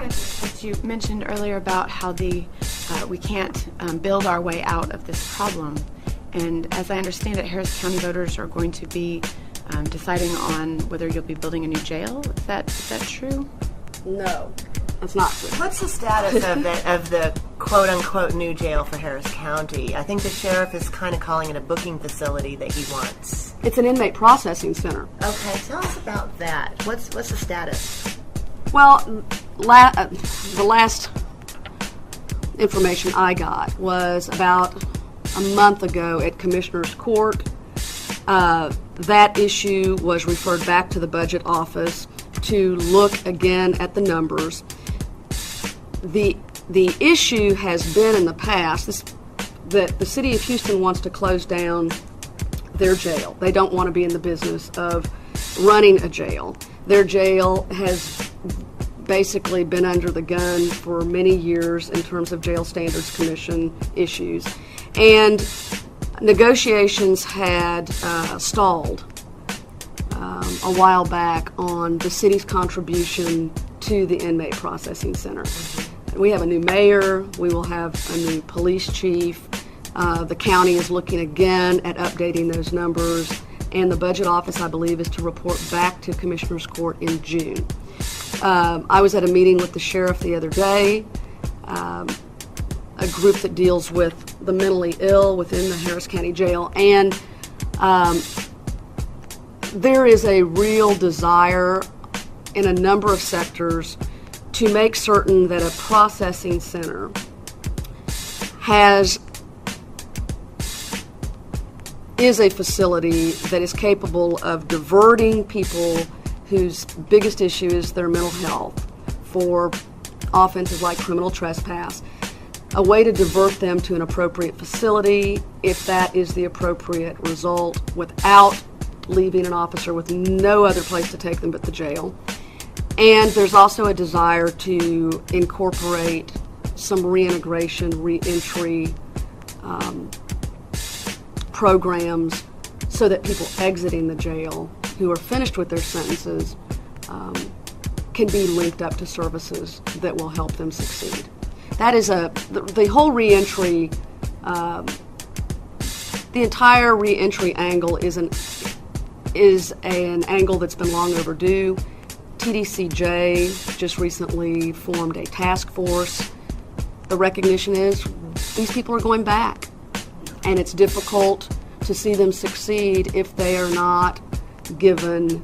point that you mentioned earlier about how we can't build our way out of this problem. And as I understand it, Harris County voters are going to be deciding on whether you'll be building a new jail. Is that true? No, that's not true. What's the status of the quote-unquote new jail for Harris County? I think the sheriff is kind of calling it a booking facility that he wants. It's an inmate processing center. Okay, tell us about that. What's the status? Well, the last information I got was about a month ago at Commissioner's Court. That issue was referred back to the budget office to look again at the numbers. The issue has been in the past that the city of Houston wants to close down their jail. They don't want to be in the business of running a jail. Their jail has basically been under the gun for many years in terms of Jail Standards Commission issues. And negotiations had stalled a while back on the city's contribution to the inmate processing center. We have a new mayor. We will have a new police chief. The county is looking again at updating those numbers. And the budget office, I believe, is to report back to Commissioner's Court in June. I was at a meeting with the sheriff the other day, a group that deals with the mentally ill within the Harris County Jail, and there is a real desire in a number of sectors to make certain that a processing center is a facility that is capable of diverting people whose biggest issue is their mental health for offenses like criminal trespass, a way to divert them to an appropriate facility if that is the appropriate result without leaving an officer with no other place to take them but the jail. And there's also a desire to incorporate some reintegration, reentry programs so that people exiting the jail who are finished with their sentences can be linked up to services that will help them succeed. That is the whole reentry, the entire reentry angle is an angle that's been long overdue. TDCJ just recently formed a task force. The recognition is these people are going back, and it's difficult to see them succeed if they are not given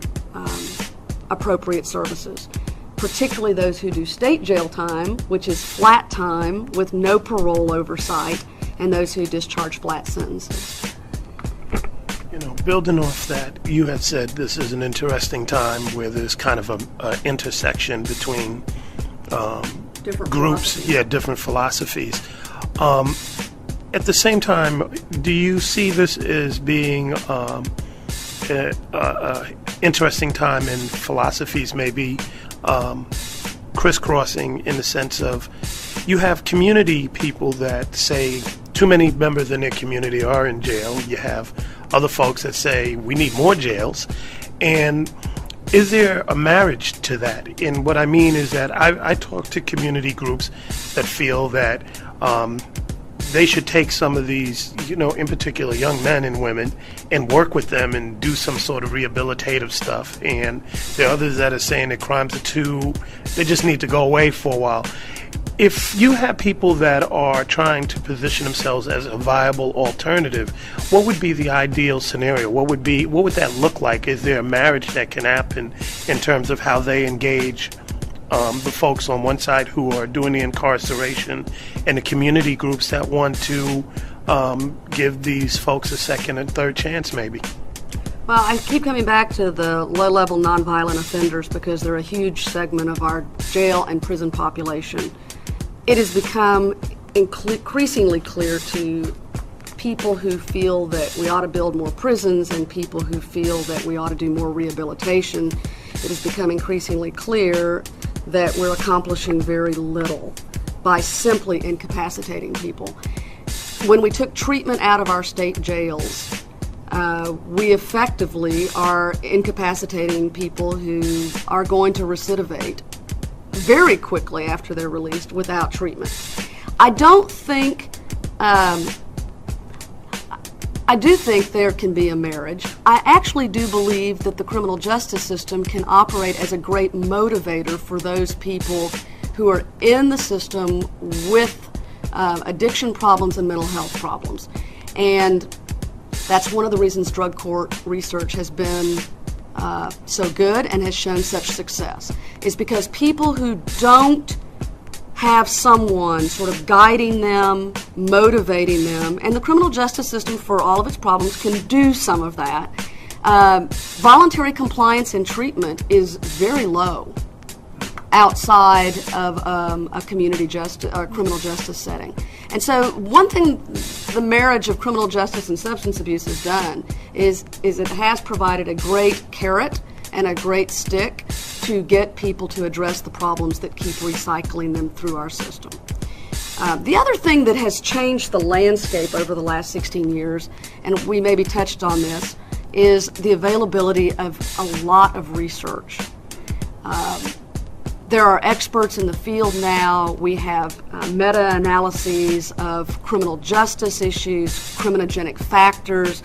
appropriate services, particularly those who do state jail time, which is flat time with no parole oversight, and those who discharge flat sentences. You know, building off that, you had said this is an interesting time where there's kind of an intersection between Different groups, philosophies. different philosophies. At the same time, do you see this as being an interesting time in philosophies, maybe crisscrossing in the sense of you have community people that say too many members in their community are in jail. You have other folks that say we need more jails. And is there a marriage to that? And what I mean is that I talk to community groups that feel that they should take some of these, in particular young men and women, and work with them and do some sort of rehabilitative stuff. And there are others that are saying that crimes they just need to go away for a while. If you have people that are trying to position themselves as a viable alternative, what would be the ideal scenario? What would that look like? Is there a marriage that can happen in terms of how they engage the folks on one side who are doing the incarceration and the community groups that want to give these folks a second and third chance maybe? Well, I keep coming back to the low-level nonviolent offenders because they're a huge segment of our jail and prison population. It has become increasingly clear to people who feel that we ought to build more prisons and people who feel that we ought to do more rehabilitation. It has become increasingly clear that we're accomplishing very little by simply incapacitating people. When we took treatment out of our state jails, we effectively are incapacitating people who are going to recidivate very quickly after they're released without treatment. I don't think, I do think there can be a marriage. I actually do believe that the criminal justice system can operate as a great motivator for those people who are in the system with addiction problems and mental health problems. And that's one of the reasons drug court research has been so good and has shown such success, is because people who don't have someone sort of guiding them, motivating them, and the criminal justice system, for all of its problems, can do some of that. Voluntary compliance in treatment is very low outside of a community justice or criminal justice setting. And so one thing the marriage of criminal justice and substance abuse has done is it has provided a great carrot and a great stick to get people to address the problems that keep recycling them through our system. The other thing that has changed the landscape over the last 16 years, and we maybe touched on this, is the availability of a lot of research. There are experts in the field now. We have meta-analyses of criminal justice issues, criminogenic factors.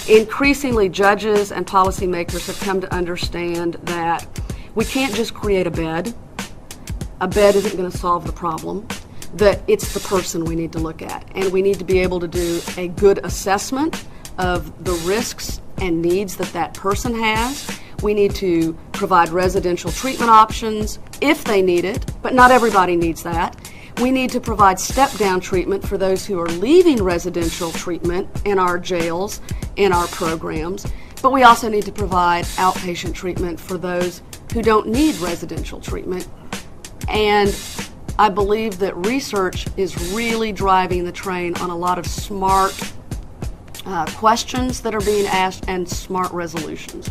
Increasingly, judges and policymakers have come to understand that we can't just create a bed. A bed isn't going to solve the problem, that it's the person we need to look at. And we need to be able to do a good assessment of the risks and needs that that person has. We need to provide residential treatment options if they need it, but not everybody needs that. We need to provide step-down treatment for those who are leaving residential treatment in our jails, in our programs, but we also need to provide outpatient treatment for those who don't need residential treatment. And I believe that research is really driving the train on a lot of smart questions that are being asked and smart resolutions.